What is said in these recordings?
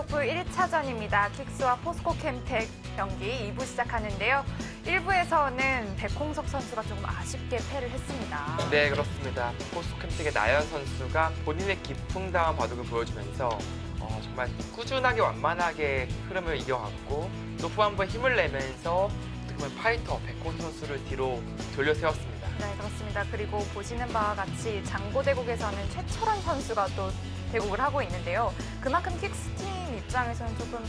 플레이오프 1차전입니다. 킥스와 포스코 캠텍 경기 2부 시작하는데요. 1부에서는 백홍석 선수가 조금 아쉽게 패를 했습니다. 네, 그렇습니다. 포스코 캠텍의 나연 선수가 본인의 기풍당한 바둑을 보여주면서 정말 꾸준하게 완만하게 흐름을 이어갔고 또 후반부에 힘을 내면서 정말 파이터 백홍석 선수를 뒤로 돌려 세웠습니다. 네, 그렇습니다. 그리고 보시는 바와 같이 장고대국에서는 최철원 선수가 또 대국을 하고 있는데요. 그만큼 킥스팀 입장에서는 조금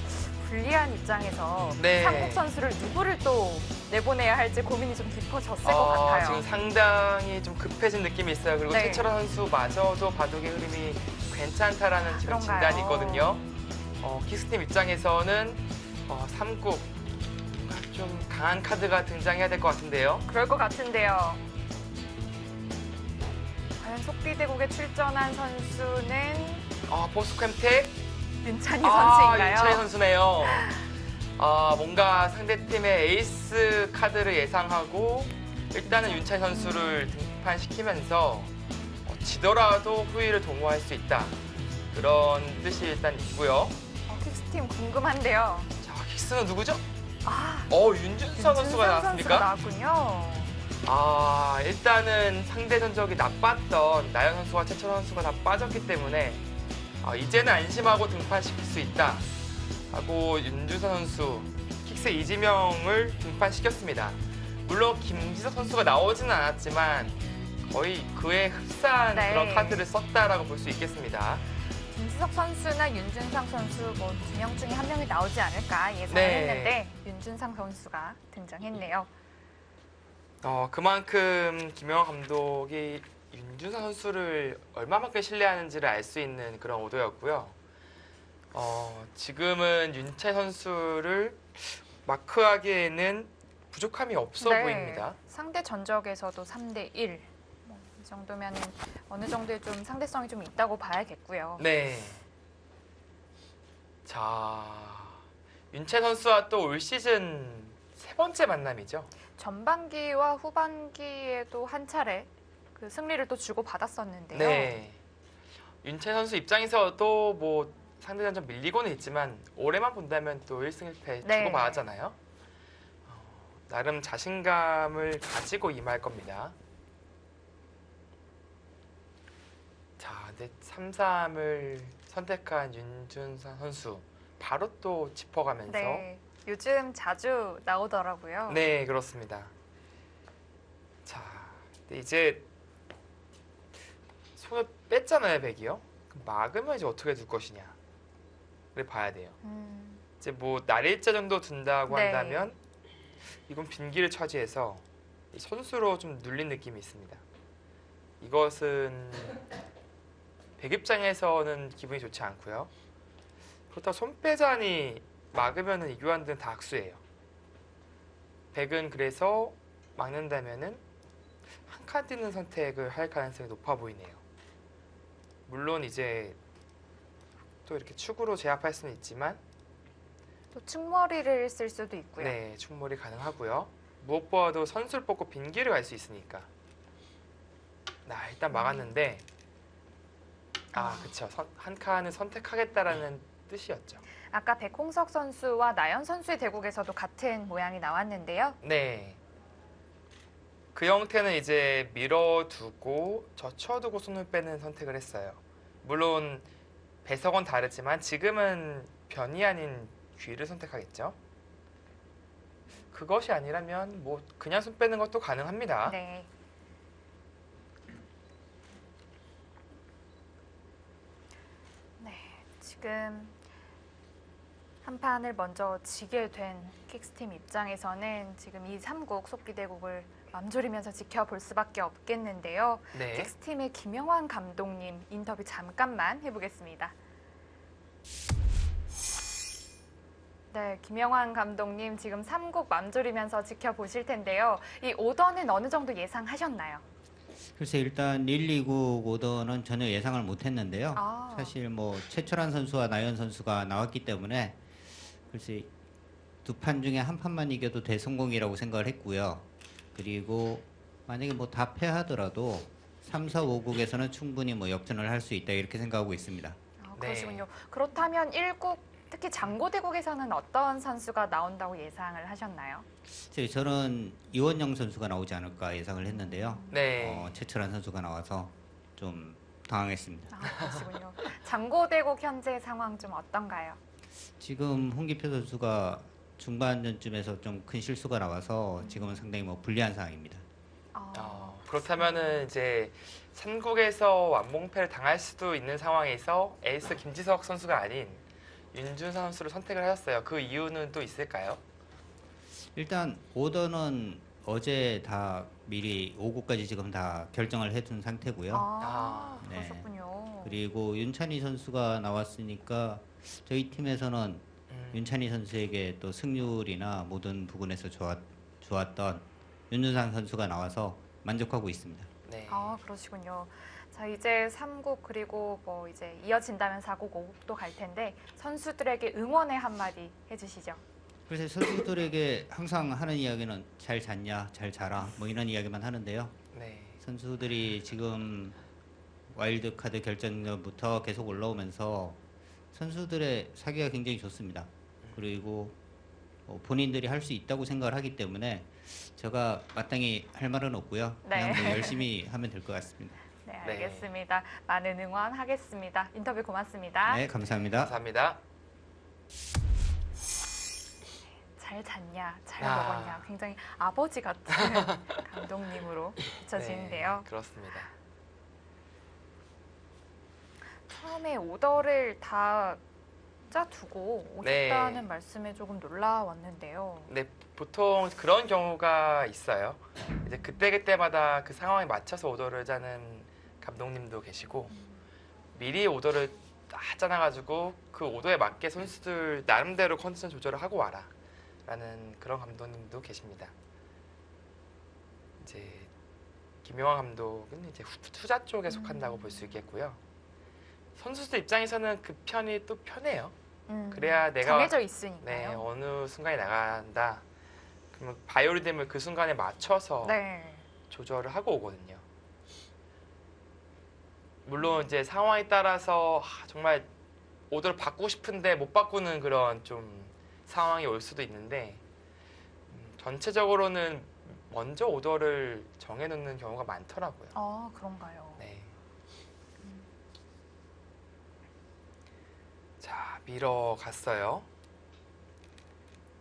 불리한 입장에서 네. 상국 선수를 누구를 또 내보내야 할지 고민이 좀 깊어졌을 것 같아요. 지금 상당히 좀 급해진 느낌이 있어요. 그리고 네. 최철원 선수마저도 바둑의 흐름이 괜찮다라는 지금 그런가요? 진단이 있거든요. 킥스팀 입장에서는 3국 뭔가 좀 강한 카드가 등장해야 될 것 같은데요. 그럴 것 같은데요. 과연 속비대국에 출전한 선수는 포스코 캠텍 윤찬희 선수인가요? 윤찬희 선수네요. 뭔가 상대팀의 에이스 카드를 예상하고 일단은 윤찬희 선수를 등판시키면서 지더라도 후위를 동호할 수 있다. 그런 뜻이 일단 있고요. 킥스팀 궁금한데요. 자, 킥스는 누구죠? 윤준상 윤준상 선수가 나왔습니까? 나왔군요. 일단은 상대 전적이 나빴던 나연 선수와 최철원 선수가 다 빠졌기 때문에 이제는 안심하고 등판시킬 수 있다 하고 윤준상 선수, 킥스 이지명을 등판시켰습니다. 물론 김지석 선수가 나오지는 않았지만 거의 그에 흡사한 네. 그런 카드를 썼다라고 볼 수 있겠습니다. 김지석 선수나 윤준상 선수 두 명 중에 한 명이 나오지 않을까 예상을 네. 했는데 윤준상 선수가 등장했네요. 그만큼 김영하 감독이 윤준상 선수를 얼마만큼 신뢰하는지를 알 수 있는 그런 오더였고요. 지금은 윤찬희 선수를 마크하기에는 부족함이 없어 보입니다. 상대 전적에서도 3대1. 이 정도면 어느 정도의 좀 상대성이 좀 있다고 봐야겠고요. 네. 자, 윤찬희 선수와 또 올 시즌 세 번째 만남이죠. 전반기와 후반기에도 한 차례 그 승리를 또 주고 받았었는데요. 네. 윤찬희 선수 입장에서도 뭐 상대전 좀 밀리고는 있지만 올해만 본다면 또 1승 1패 네. 주고받았잖아요. 나름 자신감을 가지고 임할 겁니다. 자, 이제 3-3을 선택한 윤준상 선수 바로 또 짚어가면서 네. 요즘 자주 나오더라고요. 네, 그렇습니다. 자, 근데 이제 손을 뺐잖아요, 백이요. 그럼 막으면 이제 어떻게 둘 것이냐를 봐야 돼요. 이제 뭐 날일자 정도 둔다고 네. 한다면 이건 빈기를 차지해서 이 선수로 좀 눌린 느낌이 있습니다. 이것은 백 입장에서는 기분이 좋지 않고요. 그렇다고 손빼자니 막으면 이 교환들은 다 악수예요. 백은 그래서 막는다면은 한 칸 뛰는 선택을 할 가능성이 높아 보이네요. 물론 이제 또 이렇게 축으로 제압할 수는 있지만 또 충머리를 쓸 수도 있고요. 네, 충몰이 가능하고요. 무엇보다도 선수를 뽑고 빈기를 갈 수 있으니까. 일단 막았는데 그쵸. 한 칸을 선택하겠다라는 뜻이었죠. 아까 백홍석 선수와 나연 선수의 대국에서도 같은 모양이 나왔는데요. 네. 그 형태는 이제 밀어두고 젖혀두고 손을 빼는 선택을 했어요. 물론 배석은 다르지만 지금은 변이 아닌 귀를 선택하겠죠. 그것이 아니라면 뭐 그냥 손 빼는 것도 가능합니다. 네. 네, 지금 한 판을 먼저 지게 된 킥스팀 입장에서는 지금 이 3국 속기대국을 맘졸이면서 지켜볼 수밖에 없겠는데요. 네. 킥스팀의 김영환 감독님 인터뷰 잠깐만 해보겠습니다. 네, 김영환 감독님 지금 3국 맘졸이면서 지켜보실 텐데요. 이 오더는 어느 정도 예상하셨나요? 글쎄 일단 1, 2국 오더는 전혀 예상을 못했는데요. 사실 뭐 최철한 선수와 나연 선수가 나왔기 때문에 글쎄 두 판 중에 한 판만 이겨도 대성공이라고 생각을 했고요. 그리고 만약에 뭐 다 패하더라도 3, 4, 5국에서는 충분히 뭐 역전을 할 수 있다 이렇게 생각하고 있습니다. 그러시군요. 그렇다면 1국 특히 장고대국에서는 어떤 선수가 나온다고 예상을 하셨나요? 저는 이원영 선수가 나오지 않을까 예상을 했는데요. 네. 최철한 선수가 나와서 좀 당황했습니다. 그러시군요. 장고대국 현재 상황 좀 어떤가요? 지금 홍기표 선수가 중반전쯤에서 좀 큰 실수가 나와서 지금은 상당히 불리한 상황입니다. 그렇다면은 이제 삼국에서 완봉패를 당할 수도 있는 상황에서 에이스 김지석 선수가 아닌 윤준상 선수를 선택을 하셨어요. 그 이유는 또 있을까요? 일단 오더는 어제 다 미리 5구까지 지금 다 결정을 해둔 상태고요. 네. 그러셨군요. 그리고 윤찬희 선수가 나왔으니까 저희 팀에서는 윤찬희 선수에게 또 승률이나 모든 부분에서 좋았던 윤준상 선수가 나와서 만족하고 있습니다. 네. 그러시군요. 자, 이제 3국 그리고 뭐 이제 이어진다면 4국, 5국도 갈 텐데 선수들에게 응원의 한마디 해주시죠. 그래서 선수들에게 항상 하는 이야기는 잘 잤냐, 잘 자라 뭐 이런 이야기만 하는데요. 네. 선수들이 지금 와일드카드 결정전부터 계속 올라오면서 선수들의 사기가 굉장히 좋습니다. 그리고 본인들이 할 수 있다고 생각을 하기 때문에 제가 마땅히 할 말은 없고요. 그냥 네. 열심히 하면 될 것 같습니다. 네, 알겠습니다. 많은 응원하겠습니다. 인터뷰 고맙습니다. 네, 감사합니다. 감사합니다. 잘 잤냐, 잘 먹었냐, 굉장히 아버지 같은 감독님으로 비춰지는데요. 네, 그렇습니다. 처음에 오더를 다 짜두고 오셨다는 말씀에 조금 놀라웠는데요. 네, 보통 그런 경우가 있어요. 이제 그때그때마다 그 상황에 맞춰서 오더를 짜는 감독님도 계시고 미리 오더를 딱 짜놔가지고 그 오더에 맞게 선수들 나름대로 컨디션 조절을 하고 와라 라는 그런 감독님도 계십니다. 이제 김용환 감독은 이제 투자 쪽에 속한다고 볼 수 있겠고요. 선수들 입장에서는 그 편이 또 편해요. 그래야 내가 정해져 네, 있으니까요. 어느 순간에 나간다. 그러면 바이오리듬을 그 순간에 맞춰서 네. 조절을 하고 오거든요. 물론 이제 상황에 따라서 정말 오더를 바꾸고 싶은데 못 바꾸는 그런 좀 상황이 올 수도 있는데 전체적으로는 먼저 오더를 정해놓는 경우가 많더라고요. 그런가요? 네. 자, 밀어갔어요.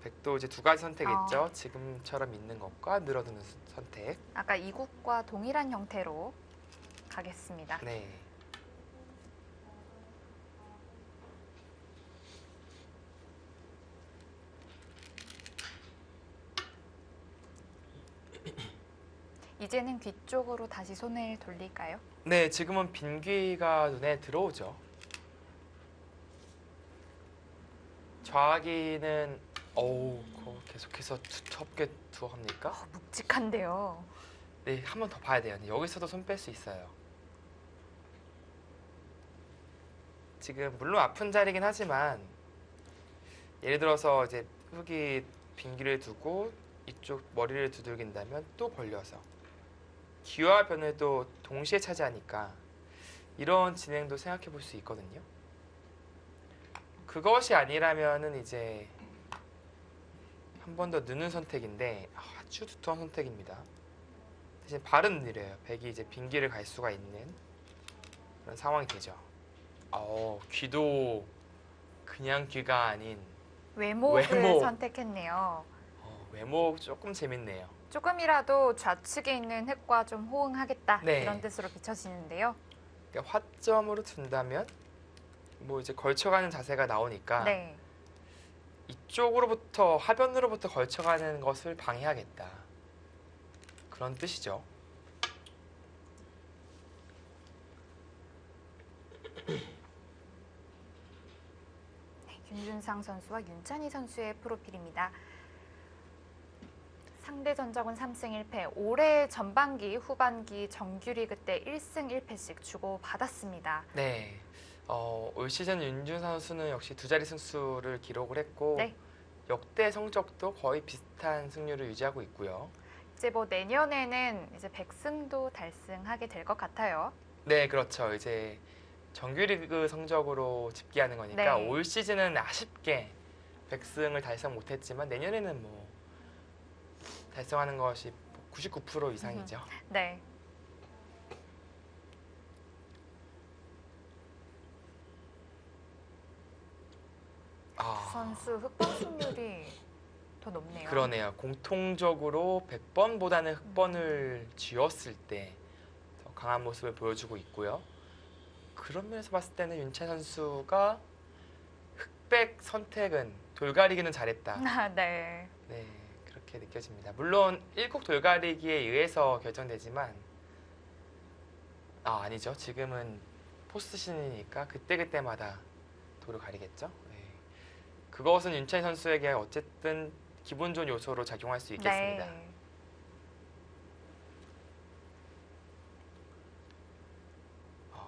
백도 이제 두 가지 선택했죠. 지금처럼 있는 것과 늘어드는 선택. 아까 이국과 동일한 형태로 가겠습니다. 네. 이제는 귀 쪽으로 다시 손을 돌릴까요? 네, 지금은 빈귀가 눈에 들어오죠. 좌귀는 그거 계속해서 두텁게 두어갑니까? 묵직한데요. 네, 한 번 더 봐야 돼요. 여기서도 손 뺄 수 있어요. 지금 물론 아픈 자리긴 하지만 예를 들어서 이제 흙이 빈귀를 두고 이쪽 머리를 두들긴다면 또 벌려서 귀와 변을 또 동시에 차지하니까 이런 진행도 생각해 볼 수 있거든요. 그것이 아니라면은 이제 한 번 더 느는 선택인데 아주 두터운 선택입니다. 대신 발은 느려요. 백이 이제 빈귀를 갈 수가 있는 그런 상황이 되죠. 귀도 그냥 귀가 아닌 외목을 외목. 선택했네요. 외목 조금 재밌네요. 조금이라도 좌측에 있는 흙과 좀 호응하겠다 네. 이런 뜻으로 비춰지는데요. 그러니까 화점으로 둔다면 뭐 이제 걸쳐가는 자세가 나오니까 네. 이쪽으로부터 하변으로부터 걸쳐가는 것을 방해하겠다. 그런 뜻이죠. 윤준상 선수와 윤찬희 선수의 프로필입니다. 상대 전적은 3승 1패. 올해 전반기, 후반기 정규리그 때 1승 1패씩 주고받았습니다. 네. 올 시즌 윤준상 선수는 역시 두 자리 승수를 기록을 했고 네. 역대 성적도 거의 비슷한 승률을 유지하고 있고요. 이제 뭐 내년에는 이제 100승도 달성하게 될 것 같아요. 네, 그렇죠. 이제 정규리그 성적으로 집계하는 거니까 네. 올 시즌은 아쉽게 100승을 달성 못했지만 내년에는 뭐 달성하는 것이 99% 이상이죠. 네. 두 선수 흑번 승률이 더 높네요. 그러네요. 공통적으로 100번보다는 흑번을 쥐었을 때 더 강한 모습을 보여주고 있고요. 그런 면에서 봤을 때는 윤채 선수가 흑백 선택은 돌가리기는 잘했다. 네. 네, 그렇게 느껴집니다. 물론 1국 돌가리기에 의해서 결정되지만 아니죠. 지금은 포스트시즌이니까 그때그때마다 돌을 가리겠죠. 네. 그것은 윤찬희 선수에게 어쨌든 기분 좋은 요소로 작용할 수 있겠습니다. 네.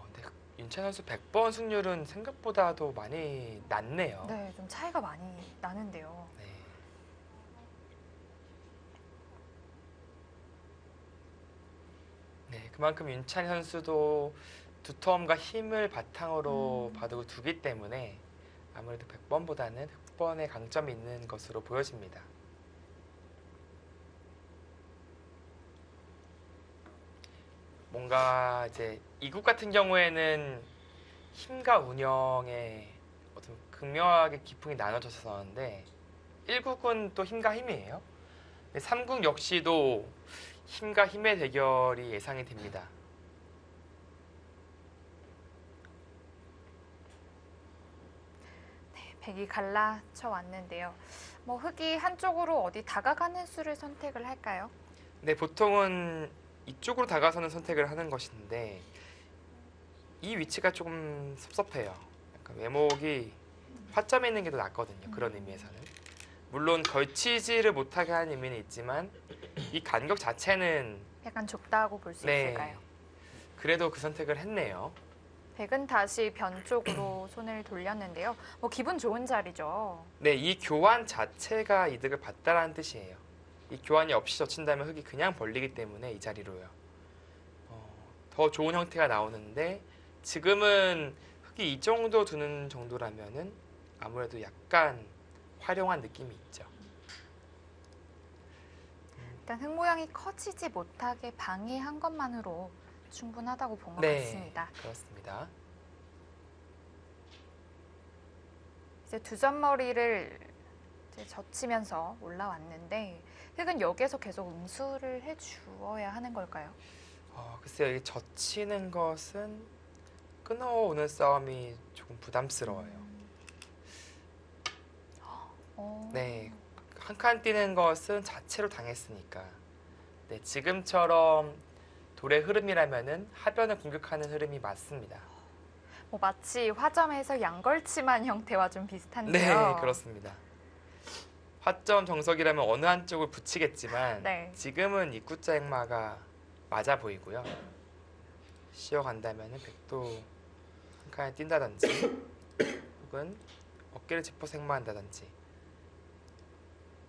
근데 윤찬희 선수 100번 승률은 생각보다도 많이 낮네요. 네, 좀 차이가 많이 나는데요. 네. 네, 그만큼 윤찬희 선수도 두텀과 힘을 바탕으로 바둑을 두기 때문에 아무래도 100번보다는 흑번의 강점이 있는 것으로 보여집니다. 뭔가 이제 2국 같은 경우에는 힘과 운영에 어떤 극명하게 기풍이 나눠졌었는데 1국은 또 힘과 힘이에요. 3국 역시도 힘과 힘의 대결이 예상이 됩니다. 백이 갈라쳐 왔는데요. 뭐 흑이 한쪽으로 어디 다가가는 수를 선택을 할까요? 네, 보통은 이쪽으로 다가서는 선택을 하는 것인데 이 위치가 조금 섭섭해요. 약간 외목이 화점에 있는 게 더 낫거든요. 그런 의미에서는. 물론 걸치지를 못하게 하는 의미는 있지만 이 간격 자체는 약간 좁다고 볼 수 있을까요? 그래도 그 선택을 했네요. 백은 다시 변 쪽으로 손을 돌렸는데요. 뭐 기분 좋은 자리죠. 네, 이 교환 자체가 이득을 봤다라는 뜻이에요. 이 교환이 없이 젖힌다면 흑이 그냥 벌리기 때문에 이 자리로요. 더 좋은 형태가 나오는데 지금은 흑이 이 정도 두는 정도라면은 아무래도 약간 활용한 느낌이 있죠. 일단 흑 모양이 커지지 못하게 방해한 것만으로 충분하다고 본 것 네, 같습니다. 그렇습니다. 이제 두 점머리를 이제 젖히면서 올라왔는데 흑은 여기에서 계속 응수를 해주어야 하는 걸까요? 글쎄요, 이 젖히는 것은 끊어오는 싸움이 조금 부담스러워요. 네, 한 칸 뛰는 것은 자체로 당했으니까. 네, 지금처럼 돌의 흐름이라면은 하변을 공격하는 흐름이 맞습니다. 뭐 마치 화점에서 양걸침한 형태와 좀 비슷한데요. 네, 그렇습니다. 화점 정석이라면 어느 한쪽을 붙이겠지만 네. 지금은 입구자 행마가 맞아 보이고요. 씌어간다면은 백도 한 칸에 뛴다든지 혹은 어깨를 짚어서 행마한다든지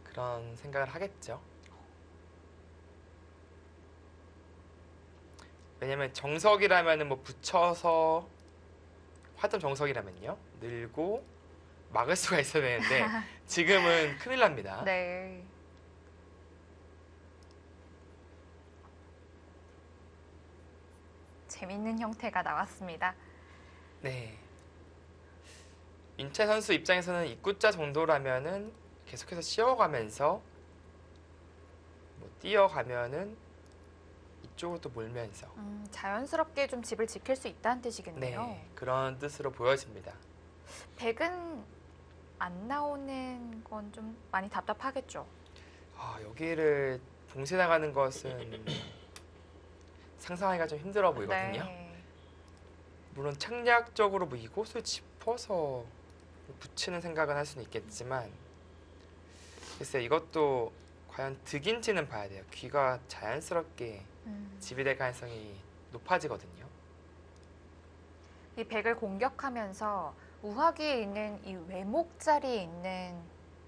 그런 생각을 하겠죠. 왜냐면 정석이라면은 뭐 붙여서 화점 정석이라면요 늘고 막을 수가 있어야 되는데 지금은 큰일 납니다. 네. 재밌는 형태가 나왔습니다. 네. 윤채 선수 입장에서는 입구자 정도라면은 계속해서 씌워가면서 뭐 뛰어가면은 이쪽으로 또 몰면서 자연스럽게 좀 집을 지킬 수 있다는 뜻이겠네요. 네, 그런 뜻으로 보여집니다. 백은 안 나오는 건 좀 많이 답답하겠죠. 여기를 봉쇄 나가는 것은 상상하기가 좀 힘들어 보이거든요. 네. 물론 책략적으로 뭐 이곳을 짚어서 붙이는 생각은 할 수는 있겠지만 글쎄 이것도 과연 득인지는 봐야 돼요. 귀가 자연스럽게 집이 될 가능성이 높아지거든요. 이 백을 공격하면서 우하기에 있는 이 외목 자리에 있는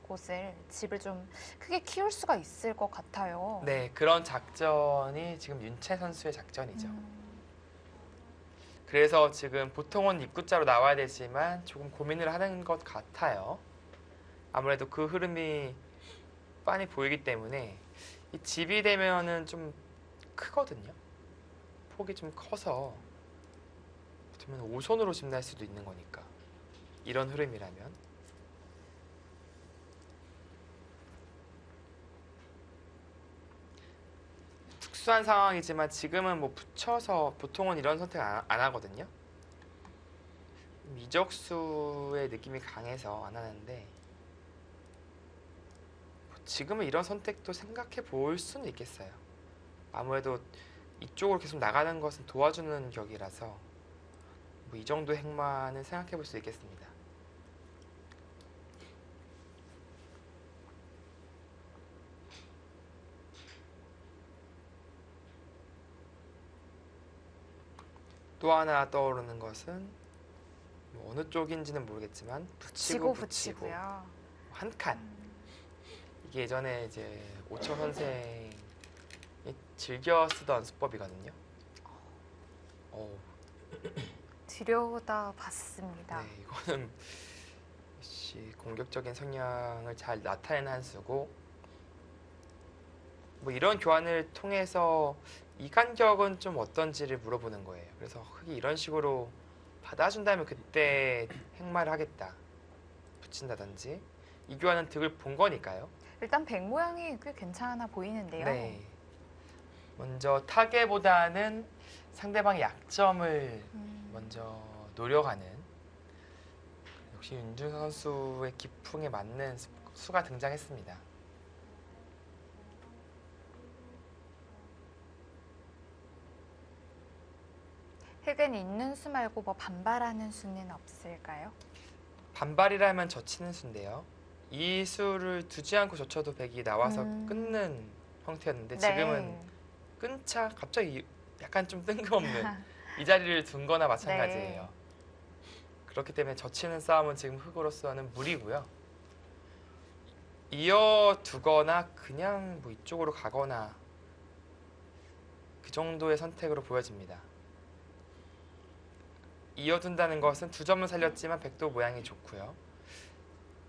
곳을 집을 좀 크게 키울 수가 있을 것 같아요. 네, 그런 작전이 지금 윤채 선수의 작전이죠. 그래서 지금 보통은 입구자로 나와야 되지만 조금 고민을 하는 것 같아요. 아무래도 그 흐름이 빤히 보이기 때문에 이 집이 되면은 좀 크거든요. 폭이 좀 커서 그러면 5손으로 집 날 수도 있는 거니까 이런 흐름이라면. 특수한 상황이지만 지금은 뭐 붙여서 보통은 이런 선택 안 하거든요. 미적수의 느낌이 강해서 안 하는데 지금은 이런 선택도 생각해 볼 수는 있겠어요. 아무래도 이쪽으로 계속 나가는 것은 도와주는 격이라서 뭐 이 정도 행마는 생각해 볼 수 있겠습니다. 또 하나 떠오르는 것은 뭐 어느 쪽인지는 모르겠지만 붙이고 붙이고요. 한 칸. 이게 예전에 이제 오천 선생이 즐겨 쓰던 수법이거든요. 들여다 봤습니다. 네, 이거는 역시 공격적인 성향을 잘 나타내는 한 수고 뭐 이런 교환을 통해서 이 간격은 좀 어떤지를 물어보는 거예요. 그래서 흑이 이런 식으로 받아준다면 그때 행마를 하겠다. 붙인다든지 이 교환은 득을 본 거니까요. 일단 백 모양이 꽤 괜찮아 보이는데요. 네. 먼저 타개보다는 상대방의 약점을 먼저 노려가는 역시 윤준서 선수의 기풍에 맞는 수가 등장했습니다. 흑은 있는 수 말고 뭐 반발하는 수는 없을까요? 반발이라면 젖히는 수인데요. 이 수를 두지 않고 젖혀도 백이 나와서 끊는 형태였는데 지금은 끊자 갑자기 약간 좀 뜬금없는 이 자리를 둔 거나 마찬가지예요. 네. 그렇기 때문에 젖히는 싸움은 지금 흑으로서는 무리고요. 이어두거나 그냥 뭐 이쪽으로 가거나 그 정도의 선택으로 보여집니다. 이어둔다는 것은 두 점을 살렸지만 백도 모양이 좋고요.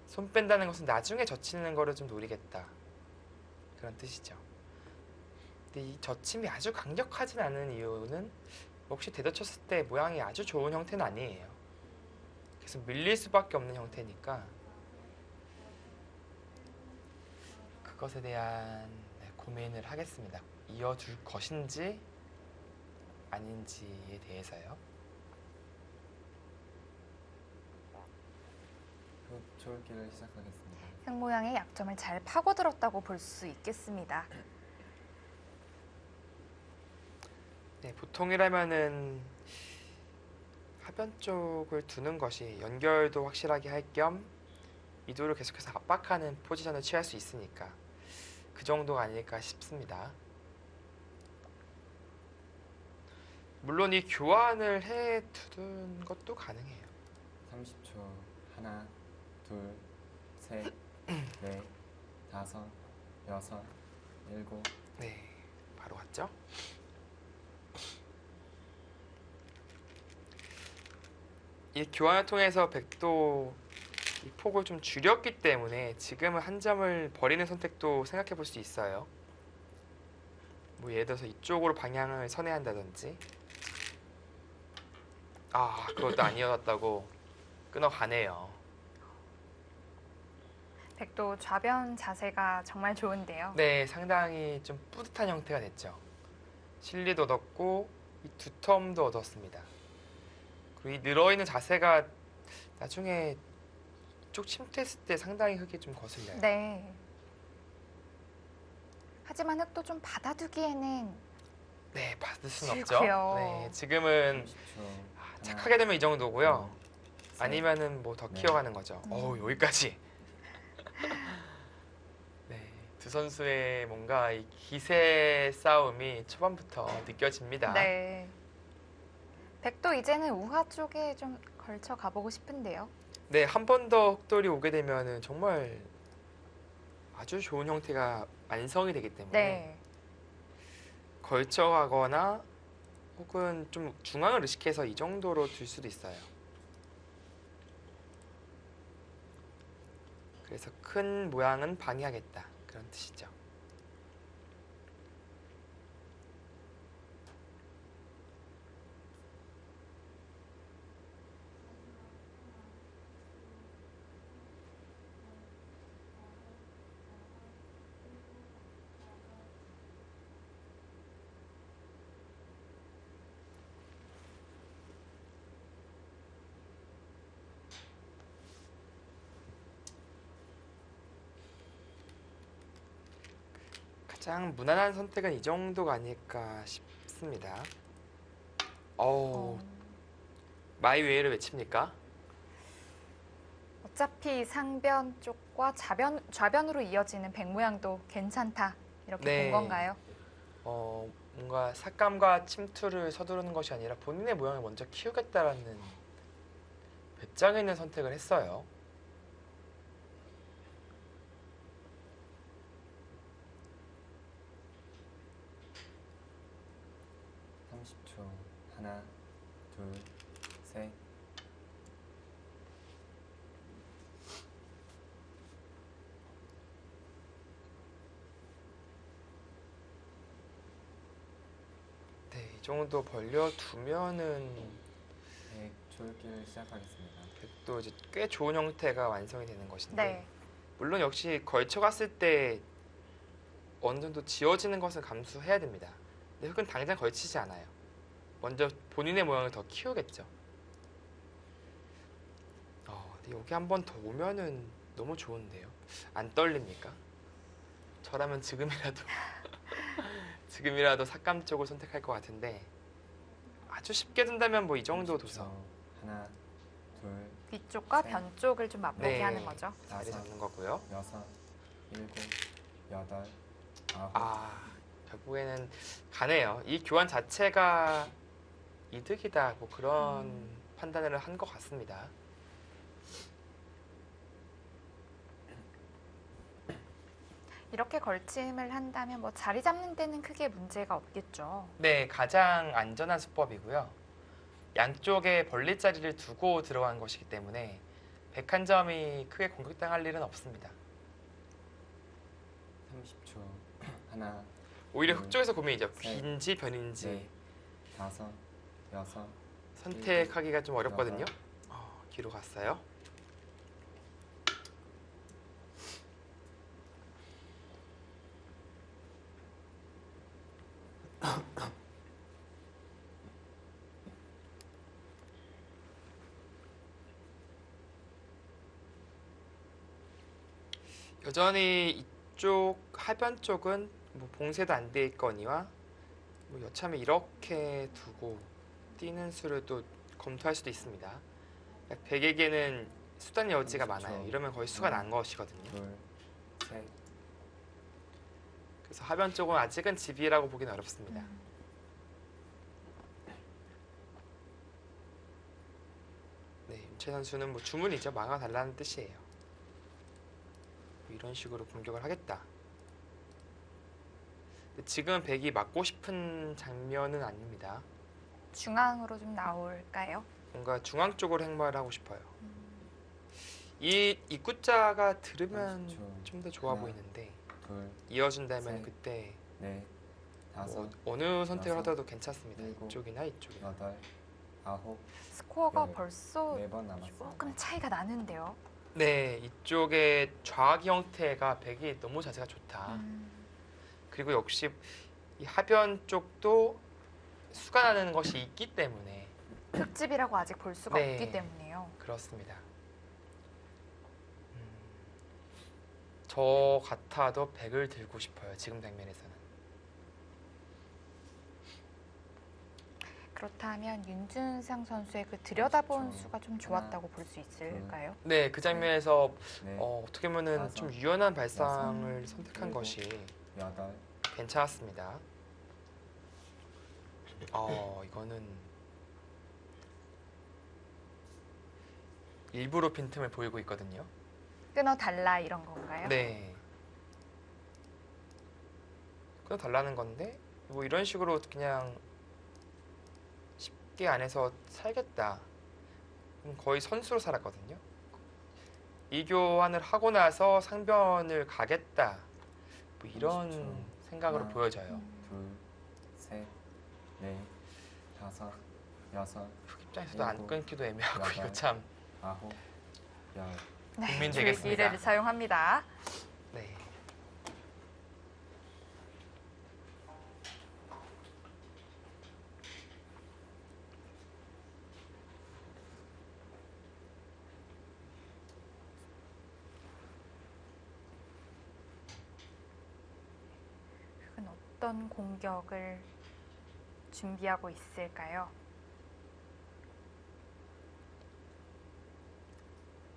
손 뺀다는 것은 나중에 젖히는 거를 좀 노리겠다. 그런 뜻이죠. 근데 이 젖힘이 아주 강력하진 않은 이유는 혹시 대젖혔을 때 모양이 아주 좋은 형태는 아니에요. 계속 밀릴 수밖에 없는 형태니까 그것에 대한 고민을 하겠습니다. 이어둘 것인지 아닌지에 대해서요. 조울기를 시작하겠습니다. 흑 모양의 약점을 잘 파고들었다고 볼 수 있겠습니다. 네, 보통이라면은 하변 쪽을 두는 것이 연결도 확실하게 할 겸 미도를 계속해서 압박하는 포지션을 취할 수 있으니까 그 정도가 아닐까 싶습니다. 물론 이 교환을 해 두는 것도 가능해요. 30초. 하나, 둘, 셋, 넷, 다섯, 여섯, 일곱. 네, 바로 갔죠? 이 교환을 통해서 백도 이 폭을 좀 줄였기 때문에 지금은 한 점을 버리는 선택도 생각해 볼 수 있어요. 뭐 예를 들어서 이쪽으로 방향을 선회한다든지. 아, 그것도 아니었다고 끊어가네요. 백도 좌변 자세가 정말 좋은데요. 네, 상당히 좀 뿌듯한 형태가 됐죠. 실리도 얻었고 이 두텀도 얻었습니다. 그리고 이 늘어있는 자세가 나중에 이쪽 침투했을 때 상당히 흙이 좀 거슬려요. 네. 하지만 흑도 좀 받아두기에는 네, 받을 순 없죠. 싫고요. 네, 지금은 30초. 착하게 되면 이 정도고요. 셋, 아니면은 뭐 더 네. 키워가는 거죠. 여기까지. 네, 두 선수의 뭔가 이 기세 싸움이 초반부터 느껴집니다. 네. 백도 이제는 우하 쪽에 좀 걸쳐 가보고 싶은데요. 네, 한 번 더 흑돌이 오게 되면은 정말 아주 좋은 형태가 완성이 되기 때문에 네. 걸쳐가거나 혹은 좀 중앙을 의식해서 이 정도로 둘 수도 있어요. 그래서 큰 모양은 방해하겠다 그런 뜻이죠. 가장 무난한 선택은 이 정도가 아닐까 싶습니다. 어, 마이 웨이를 외칩니까? 어차피 상변 쪽과 좌변으로 이어지는 백 모양도 괜찮다. 이렇게 네. 본 건가요? 뭔가 삭감과 침투를 서두르는 것이 아니라 본인의 모양을 먼저 키우겠다라는 배짱 있는 선택을 했어요. 하나, 둘, 셋. 네, 이 정도 벌려두면은 줄기를 시작하겠습니다. 또 이제 꽤 좋은 형태가 완성이 되는 것인데 네. 물론 역시 걸쳐갔을 때 어느 정도 지워지는 것은 감수해야 됩니다. 근데 흙은 당장 걸치지 않아요. 먼저 본인의 모양을 더 키우겠죠. 근데 여기 한 번 더 오면은 너무 좋은데요. 안 떨립니까? 저라면 지금이라도 지금이라도 삭감 쪽을 선택할 것 같은데 아주 쉽게 든다면 뭐 이 정도 도서. 하나, 둘, 뒤쪽과 셋. 변 쪽을 좀 맛보게 네. 하는 거죠. 자리 잡는 거고요. 여섯, 일곱, 여덟, 아홉. 결국에는 가네요. 이 교환 자체가 이득이다. 뭐 그런 판단을 한 것 같습니다. 이렇게 걸침을 한다면 뭐 자리 잡는 데는 크게 문제가 없겠죠. 네, 가장 안전한 수법이고요. 양쪽에 벌릴 자리를 두고 들어간 것이기 때문에 101점이 크게 공격당할 일은 없습니다. 30초. 하나, 오히려 흙 쪽에서 고민이죠. 셋, 귀인지 변인지 넷, 다섯, 여섯. 선택하기가 좀 어렵거든요. 뒤로 갔어요. 여전히 이쪽 하변 쪽은 뭐 봉쇄도 안 돼 있거니와 뭐 여차하면 이렇게 두고 뛰는 수를 또 검토할 수도 있습니다. 100에게는 수단 여지가 그렇죠. 많아요. 이러면 거의 수가 난 것이거든요. 둘, 셋. 그래서 하변 쪽은 아직은 집이라고 보기는 어렵습니다. 네, 윤채 선수는 뭐 주문이죠. 막아달라는 뜻이에요. 뭐 이런 식으로 공격을 하겠다. 근데 지금 백이 맞고 싶은 장면은 아닙니다. 중앙으로 좀 나올까요? 뭔가 중앙 쪽으로 행마를 하고 싶어요. 이 입구자가 들으면 30초. 좀 더 좋아 하나, 보이는데 둘, 이어준다면 셋, 그때 넷, 다섯, 뭐 어느 선택을 여섯, 하더라도 괜찮습니다. 일곱, 이쪽이나 이쪽이나. 여덟, 아홉. 스코어가 네. 벌써 4번 남았습니다. 조금 차이가 나는데요. 네, 이쪽의 좌기 형태가 백이 너무 자세가 좋다. 그리고 역시 이 하변 쪽도 수가 나는 것이 있기 때문에 흙집이라고 아직 볼 수가 네. 없기 때문에요. 그렇습니다. 저 같아도 백을 들고 싶어요. 지금 장면에서는. 그렇다면 윤준상 선수의 그 들여다본 그렇죠. 수가 좀 좋았다고 볼 수 있을까요? 네, 그 장면에서 넷, 어떻게 보면은 다섯, 좀 유연한 발상을 여섯, 선택한 일곱, 것이 여덟. 괜찮았습니다. 이거는 일부러 빈틈을 보이고 있거든요. 끊어달라 이런 건가요? 네. 그냥 달라는 건데 뭐 이런 식으로 그냥 6개 안에서 살겠다. 그럼 거의 선수로 살았거든요. 이 교환을 하고 나서 상변을 가겠다. 뭐 이런 30초. 생각으로 하나. 보여져요. 둘, 셋, 넷, 다섯, 여섯, 흑 입장에서도 안 일곱, 끊기도 애매하고 여덟. 이거 참. 아홉, 열. 네, 국민되겠습니다. 줄기를 사용합니다. 네. 흑은 어떤 공격을 준비하고 있을까요?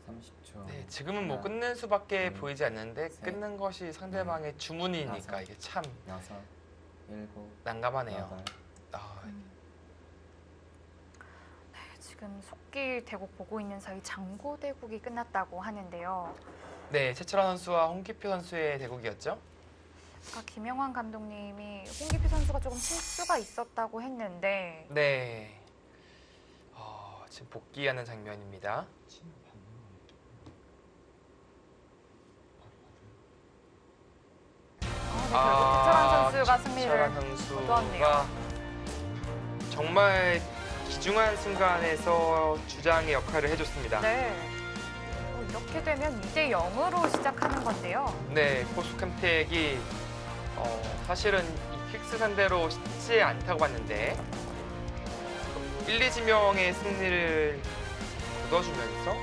30초. 네, 지금은 뭐 하나, 끝낸 수밖에 둘, 보이지 않는데 셋, 끊는 것이 상대방의 주문이니까 다섯, 이게 참 여섯, 일곱, 난감하네요. 여덟. 아, 네, 지금 속기 대국 보고 있는 사이 장고 대국이 끝났다고 하는데요. 네, 최철환 선수와 홍기표 선수의 대국이었죠. 아까 김영환 감독님이 홍기표 선수가 조금 실수가 있었다고 했는데 네. 지금 복귀하는 장면입니다. 네, 결국 최철환 선수가 승리를 최철환 거두었네요. 선수가 정말 귀중한 순간에서 주장의 역할을 해줬습니다. 네. 이렇게 되면 2대 0으로 시작하는 건데요. 네, 포스캠텍이 사실은 이 퀵스 상대로 쉽지 않다고 봤는데 1, 2지명의 승리를 거둬주면서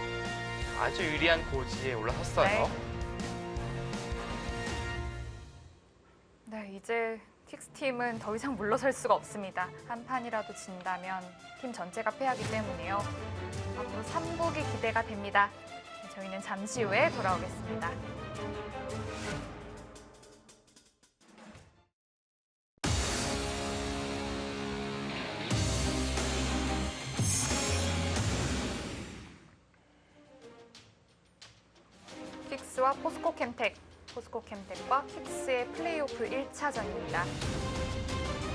아주 유리한 고지에 올라섰어요. 네, 이제 킥스팀은 더 이상 물러설 수가 없습니다. 한 판이라도 진다면 팀 전체가 패하기 때문에요. 앞으로 3국이 기대가 됩니다. 저희는 잠시 후에 돌아오겠습니다. 킥스와 포스코 캠텍, 포스코 캠텍과 킥스의 플레이오프 1차전입니다.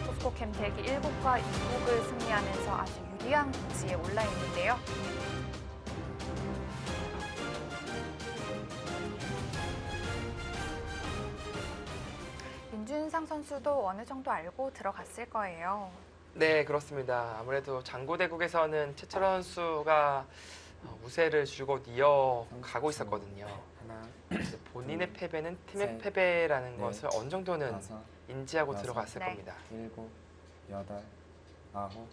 포스코 캠텍이 1국과 2국을 승리하면서 아주 유리한 위치에 올라 있는데요. 윤준상 선수도 어느 정도 알고 들어갔을 거예요. 네, 그렇습니다. 아무래도 장고대국에서는 최철원 선수가 우세를 줄곧 이어가고 있었거든요. 하나, 이제 본인의 패배는 팀의 셋, 패배라는 넷, 것을 어느 정도는 다섯, 인지하고 여섯, 들어갔을 네. 겁니다. 일곱, 여덟, 아홉,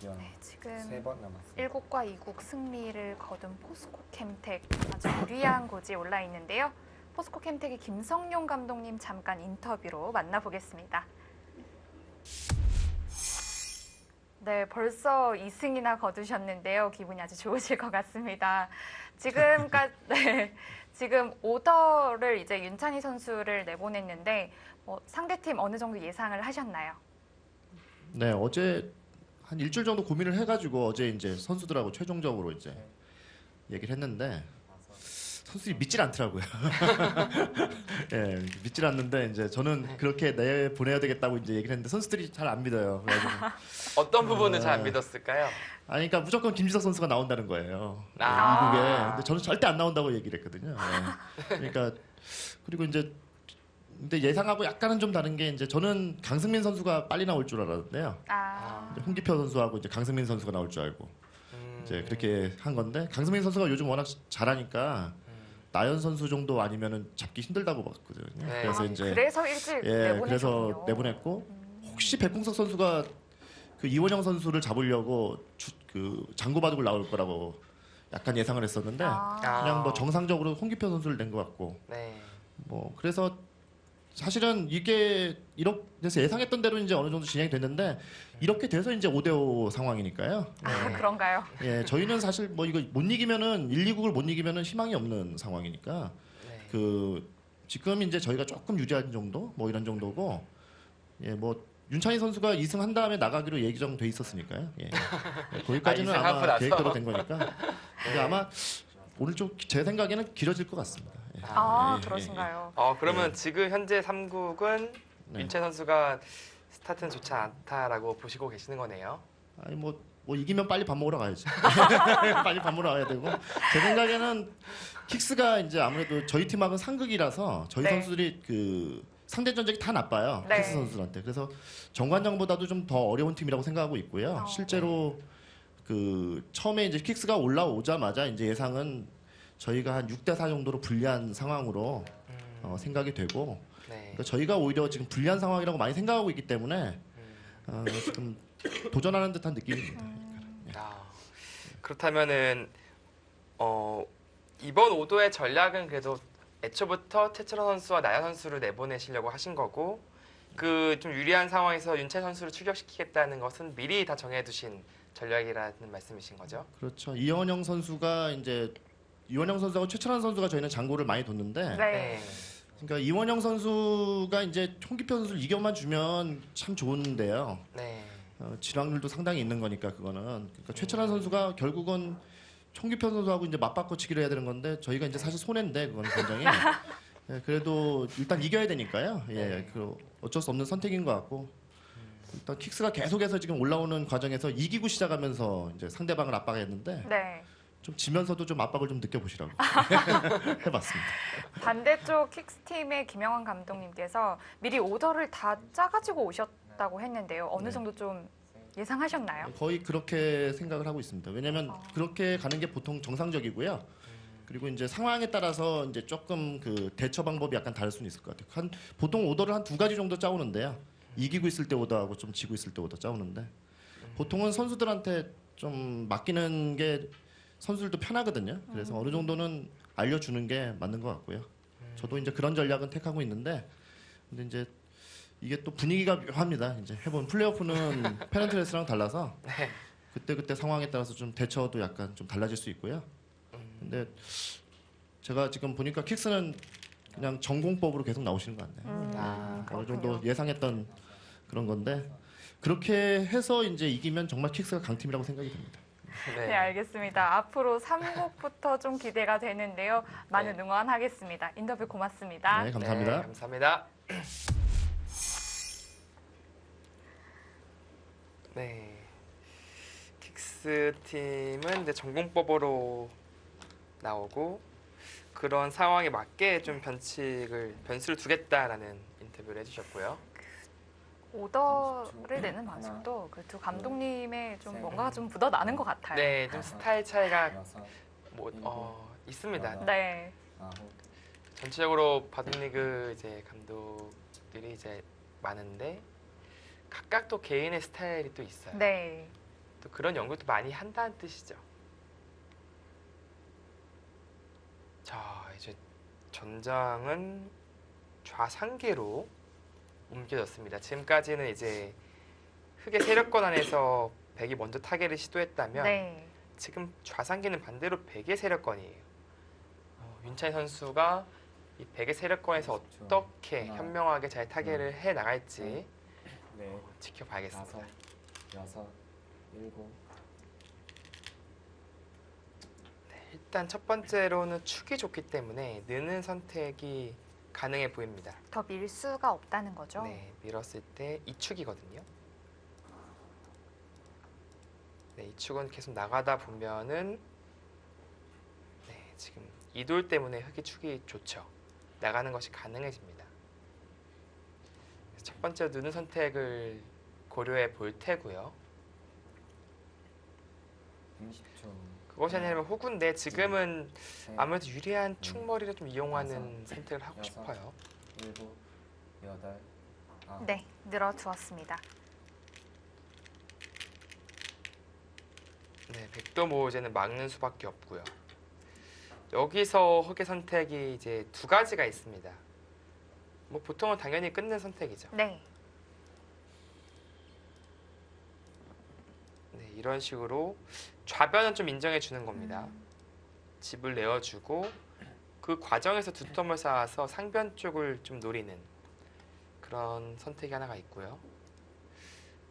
열. 네, 지금 세 번 남았습니다. 1국과 2국 승리를 거둔 포스코 캠텍 아주 유리한 고지에 올라 있는데요. 포스코 캠텍의 김성용 감독님 잠깐 인터뷰로 만나보겠습니다. 네, 벌써 2승이나 거두셨는데요. 기분이 아주 좋으실 것 같습니다. 지금 오더를 이제 윤찬희 선수를 내보냈는데 상대팀 어느 정도 예상을 하셨나요? 네, 어제 한 일주일 정도 고민을 해가지고 어제 이제 선수들하고 최종적으로 이제 얘기를 했는데 선수들이 믿질 않더라고요. 예, 믿질 않는데 이제 저는 그렇게 내 보내야 되겠다고 이제 얘기를 했는데 선수들이 잘 안 믿어요. 그래가지고 어떤 부분을 잘 안 믿었을까요? 아니, 그러니까 무조건 김지석 선수가 나온다는 거예요. 아. 미국에. 근데 저는 절대 안 나온다고 얘기를 했거든요. 예. 그러니까 그리고 이제 근데 예상하고 약간은 좀 다른 게 이제 저는 강승민 선수가 빨리 나올 줄 알았는데요. 이제 홍기표 선수하고 이제 강승민 선수가 나올 줄 알고 이제 그렇게 한 건데 강승민 선수가 요즘 워낙 잘하니까 나연 선수 정도 아니면은 잡기 힘들다고 봤거든요. 네. 그래서 이제 그래서 일찍 내보내셨군요. 그래서 내보냈고 혹시 백봉석 선수가 그 이원영 선수를 잡으려고 그 장고 바둑을 나올 거라고 약간 예상을 했었는데 그냥 뭐 정상적으로 홍기표 선수를 낸 것 같고 네. 뭐 그래서 사실은 이게 이렇게 돼서 예상했던 대로 이제 어느 정도 진행이 됐는데 이렇게 돼서 이제 5대5 상황이니까요. 네. 그런가요? 예, 저희는 사실 뭐 이거 못 이기면은 1, 2국을 못 이기면은 희망이 없는 상황이니까 네. 그 지금 이제 저희가 조금 유리한 정도 뭐 이런 정도고 예, 뭐 윤찬희 선수가 2승 한 다음에 나가기로 예정돼 있었으니까요. 예. 거기까지는 2승 하고 아마 나서? 계획대로 된 거니까. 근데 아마 오늘 좀 제 생각에는 길어질 것 같습니다. 예. 그러신가요? 그러면 네. 지금 현재 3국은 네. 윤채 선수가 스타트는 좋지 않다라고 보시고 계시는 거네요. 아니 뭐 뭐 이기면 빨리 밥 먹으러 가야지. 빨리 밥 먹으러 가야 되고 제 생각에는 킥스가 이제 아무래도 저희 팀하고는 상극이라서 저희 네. 선수들이 그 상대 전적이 다 나빠요. 네. 킥스 선수들한테. 그래서 정관장보다도 좀 더 어려운 팀이라고 생각하고 있고요. 실제로 그 처음에 이제 킥스가 올라오자마자 이제 예상은 저희가 한 6대4 정도로 불리한 상황으로 생각이 되고 네. 그러니까 저희가 오히려 지금 불리한 상황이라고 많이 생각하고 있기 때문에 지금 도전하는 듯한 느낌입니다. 아, 그렇다면은 이번 오도의 전략은 그래도 애초부터 최철원 선수와 나연 선수를 내보내시려고 하신 거고 그 좀 유리한 상황에서 윤채 선수를 출격시키겠다는 것은 미리 다 정해두신 전략이라는 말씀이신 거죠? 그렇죠. 이원영 선수가 이제 이원영 선수하고 최철환 선수가 저희는 장고를 많이 뒀는데 네. 그러니까 이원영 선수가 이제 홍기표 선수를 이겨만 주면 참 좋은데요. 네. 지락률도 상당히 있는 거니까 그거는. 그러니까 최철환 선수가 결국은 홍기표 선수하고 이제 맞바꿔치기를 해야 되는 건데 저희가 이제 사실 손해인데 그거는 굉장히. 예, 그래도 일단 이겨야 되니까요. 예, 그 어쩔 수 없는 선택인 것 같고. 일단 킥스가 계속해서 지금 올라오는 과정에서 이기고 시작하면서 이제 상대방을 압박했는데 네. 좀 지면서도 좀 압박을 좀 느껴보시라고 해봤습니다. 반대쪽 킥스팀의 김영환 감독님께서 미리 오더를 다 짜가지고 오셨다고 했는데요. 어느 네. 정도 좀 예상하셨나요? 거의 그렇게 생각을 하고 있습니다. 왜냐하면 그렇게 가는 게 보통 정상적이고요. 그리고 이제 상황에 따라서 이제 조금 그 대처 방법이 약간 다를 수는 있을 것 같아요. 보통 오더를 한 2가지 정도 짜오는데요. 이기고 있을 때 오더하고 좀 지고 있을 때 오더 짜오는데 보통은 선수들한테 좀 맡기는 게 선수들도 편하거든요. 그래서 어느 정도는 알려주는 게 맞는 것 같고요. 저도 이제 그런 전략은 택하고 있는데 근데 이제 이게 또 분위기가 묘합니다. 이제 해본 플레이오프는 페넌트레스랑 달라서 그때 상황에 따라서 좀 대처도 약간 좀 달라질 수 있고요. 근데 제가 지금 보니까 킥스는 그냥 전공법으로 계속 나오시는 것 같네요. 어느 정도 예상했던 그런 건데 그렇게 해서 이제 이기면 정말 킥스가 강팀이라고 생각이 듭니다. 네, 알겠습니다. 앞으로 3국부터 좀 기대가 되는데요. 많은 응원하겠습니다. 인터뷰 고맙습니다. 네, 감사합니다. 네, 감사합니다. 네, 킥스 팀은 이제 전공법으로 나오고 그런 상황에 맞게 좀 변수를 두겠다라는 인터뷰를 해주셨고요. 오더를 내는 방식도 그 두 감독님의 좀 뭔가가 좀 묻어나는 것 같아요. 네, 좀 스타일 차이가 여섯, 있습니다. 네. 아홉, 전체적으로 바둑리그 이제 감독들이 이제 많은데 각각 또 개인의 스타일이 또 있어요. 네. 또 그런 연구도 많이 한다는 뜻이죠. 자, 이제 전장은 좌상계로 옮겨졌습니다. 지금까지는 이제 흑의 세력권 안에서 백이 먼저 타겟을 시도했다면 네. 지금 좌상계는 반대로 백의 세력권이에요. 윤찬희 선수가 이 백의 세력권에서 어떻게 현명하게 잘 타겟을 해 나갈지 네, 지켜봐야겠습니다. 다섯, 여섯, 일곱, 일단 첫 번째로는 축이 좋기 때문에 느는 선택이 가능해 보입니다. 더 밀 수가 없다는 거죠. 네, 밀었을 때 이 축이거든요. 네, 이 축은 계속 나가다 보면은 네, 지금 이돌 때문에 흑의 축이 좋죠. 나가는 것이 가능해집니다. 그래서 첫 번째 느는 선택을 고려해 볼 테고요. 30초. 그것이 아니면 호구인데 지금은 셋, 아무래도 유리한 축머리를 좀 이용하는 선택을 하고 여섯. 싶어요. 일곱, 여덟, 아홉. 네, 늘어두었습니다. 네, 백도 모으제는 막는 수밖에 없고요. 여기서 흑의 선택이 이제 두 가지가 있습니다. 뭐 보통은 당연히 끊는 선택이죠. 네. 네, 이런 식으로 좌변은 좀 인정해 주는 겁니다. 집을 내어주고 그 과정에서 두텀을 쌓아서 상변 쪽을 좀 노리는 그런 선택이 하나가 있고요.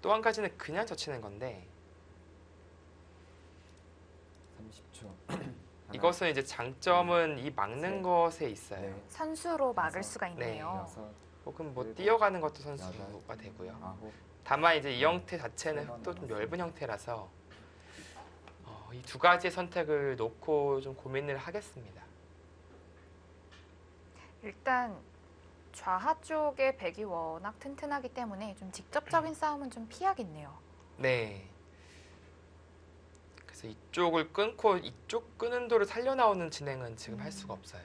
또 한 가지는 그냥 젖히는 건데 30초. 이것은 이제 장점은 이 막는 셋, 것에 있어요. 네, 선수로 막을 여섯, 수가 있네요. 여섯, 혹은 뭐 일곱, 뛰어가는 것도 여덟, 선수가 되고요. 아홉, 다만 이제 이 형태 자체는 세 번 흑도 좀 남았습니다. 엷은 형태라서 이 두 가지의 선택을 놓고 좀 고민을 하겠습니다. 일단 좌하 쪽에 백이 워낙 튼튼하기 때문에 좀 직접적인 싸움은 좀 피하겠네요. 네. 그래서 이쪽을 끊고 이쪽 끄는 도를 살려 나오는 진행은 지금 할 수가 없어요.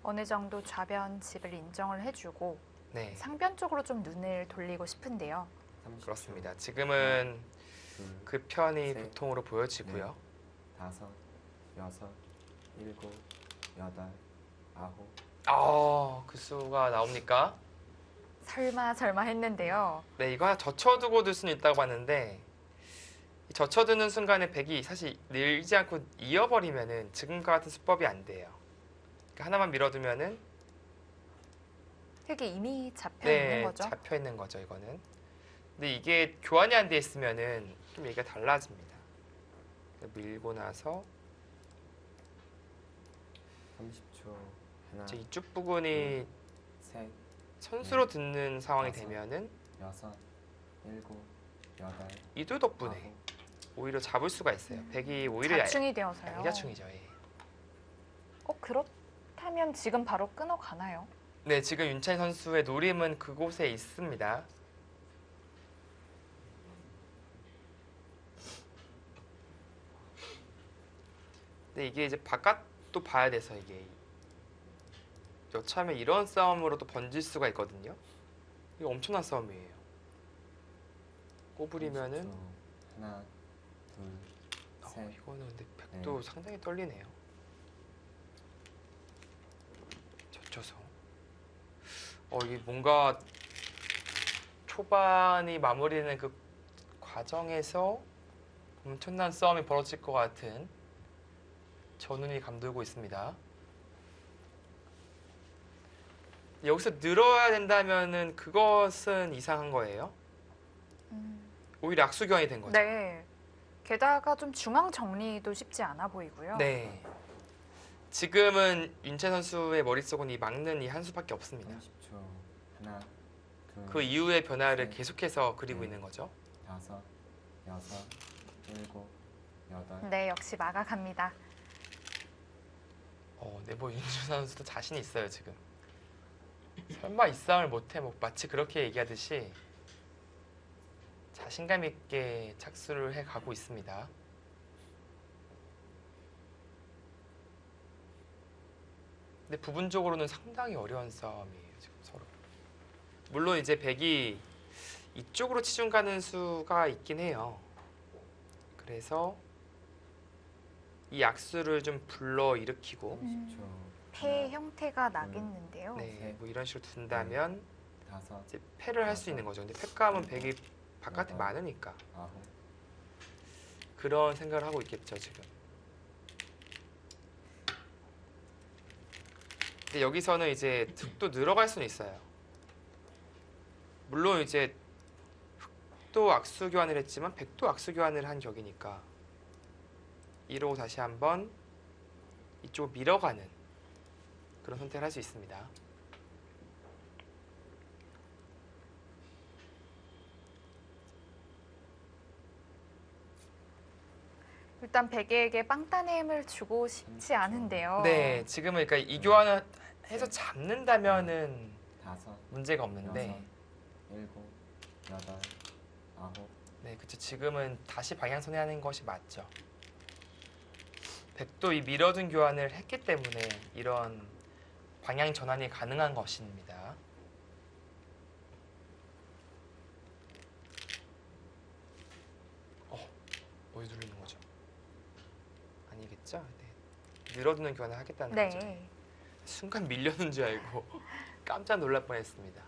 어느 정도 좌변 집을 인정을 해주고 네, 상변 쪽으로 좀 눈을 돌리고 싶은데요. 30초. 그렇습니다. 지금은 둘, 그 편이 셋, 보통으로 보여지고요. 다섯, 여섯, 일곱, 여덟, 아홉, 그 수가 나옵니까? 설마 했는데요. 네, 이거 하나 젖혀두고 둘 수는 있다고 봤는데 이 젖혀두는 순간에 백이 사실 늘지 않고 이어버리면은 지금과 같은 수법이 안 돼요. 그러니까 하나만 밀어두면은 획이 이미 잡혀 있는 거죠. 잡혀 있는 거죠, 이거는. 근데 이게 교환이 안 돼 있으면은 좀 얘기가 달라집니다. 밀고 나서 30초. 하나, 이제 이쪽 부분이 셋, 선수로 듣는 상황이 다섯. 되면은 여섯, 일곱, 여덟, 이도 덕분에 아홉, 오히려 잡을 수가 있어요. 백이 오히려 자충이 되어서요. 양자충이죠. 예. 그렇다면 지금 바로 끊어가나요? 네, 지금 윤찬희 선수의 노림은 그곳에 있습니다. 근데 이게 이제 바깥도 봐야 돼서 이게 여차하면 이런 싸움으로 또 번질 수가 있거든요. 이거 엄청난 싸움이에요. 꼬부리면은 30초. 하나, 둘, 셋, 이거는 근데 백도 상당히 떨리네요. 젖혀서 이게 뭔가 초반이 마무리되는 그 과정에서 엄청난 싸움이 벌어질 것 같은 저 눈이 감돌고 있습니다. 여기서 늘어야 된다면은 그것은 이상한 거예요. 오히려 악수교환이 된 거죠. 네. 게다가 좀 중앙 정리도 쉽지 않아 보이고요. 네. 지금은 윤채 선수의 머릿속은 이 막는 이 한 수밖에 없습니다. 30초. 하나, 둘, 그 이후의 변화를 셋, 계속해서 그리고 넷, 있는 거죠. 다섯, 여섯, 일곱, 여덟, 네, 역시 막아갑니다. 네모 윤주 선수도 자신 있어요 지금. 설마 이 싸움을 못해? 뭐 마치 그렇게 얘기하듯이 자신감 있게 착수를 해 가고 있습니다. 근데 부분적으로는 상당히 어려운 싸움이에요 지금 서로. 물론 이제 백이 이쪽으로 치중 가는 수가 있긴 해요. 그래서 이 악수를 좀 불러 일으키고 30초. 패 형태가 나겠는데요. 네, 뭐 이런 식으로 둔다면 다섯, 이제 패를 할 수 있는 거죠. 근데 패감은 백이 바깥에 많으니까 아홉, 그런 생각을 하고 있겠죠 지금. 근데 여기서는 이제 득도 늘어갈 수는 있어요. 물론 이제 흑도 악수 교환을 했지만 백도 악수 교환을 한 격이니까 이러고 다시 한번 이쪽을 밀어가는 그런 선택을 할 수 있습니다. 일단 백에게 빵따냄을 주고 싶지 않은데요. 네, 지금은 그러니까 이 교환을 해서 잡는다면은 다섯, 문제가 없는데 여섯, 일곱, 여덟, 아홉, 네, 그쵸. 지금은 다시 방향 선회하는 것이 맞죠. 백도 이 밀어둔 교환을 했기 때문에 이런 방향 전환이 가능한 것입니다. 어디 누르는 거죠? 아니겠죠? 네. 밀어두는 교환을 하겠다는 거죠. 네. 순간 밀려는 줄 알고 깜짝 놀랄 뻔했습니다.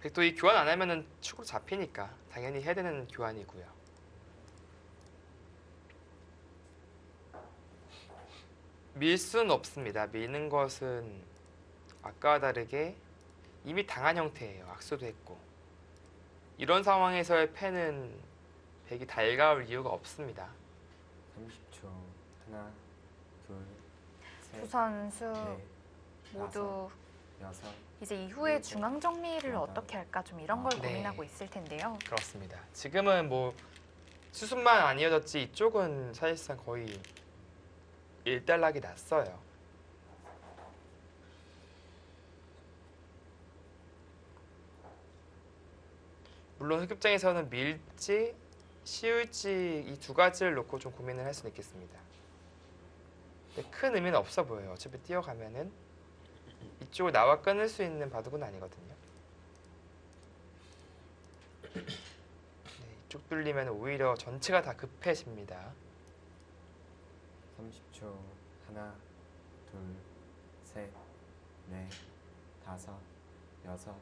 백도 이 교환 안 하면은 축으로 잡히니까 당연히 해야 되는 교환이고요. 밀 수는 없습니다. 미는 것은 아까와 다르게 이미 당한 형태예요. 악수도 했고. 이런 상황에서의 패는 백이 달가울 이유가 없습니다. 30초. 하나, 둘, 셋, 두 선수 넷, 모두 여섯, 이제 이후에 일곱, 중앙 정리를 여덟, 어떻게 할까 좀 이런 걸 네. 고민하고 있을 텐데요. 그렇습니다. 지금은 뭐 수습만 안 이어졌지 이쪽은 사실상 거의 일단락이 났어요. 물론 흑급장에서는 밀지, 씌울지 이 두 가지를 놓고 좀 고민을 할 수는 있겠습니다. 근데 큰 의미는 없어 보여요. 어차피 뛰어가면은 이쪽을 나와 끊을 수 있는 바둑은 아니거든요. 네, 이쪽 뚫리면 오히려 전체가 다 급해집니다. 30초. 하나, 둘, 셋, 넷, 다섯, 여섯,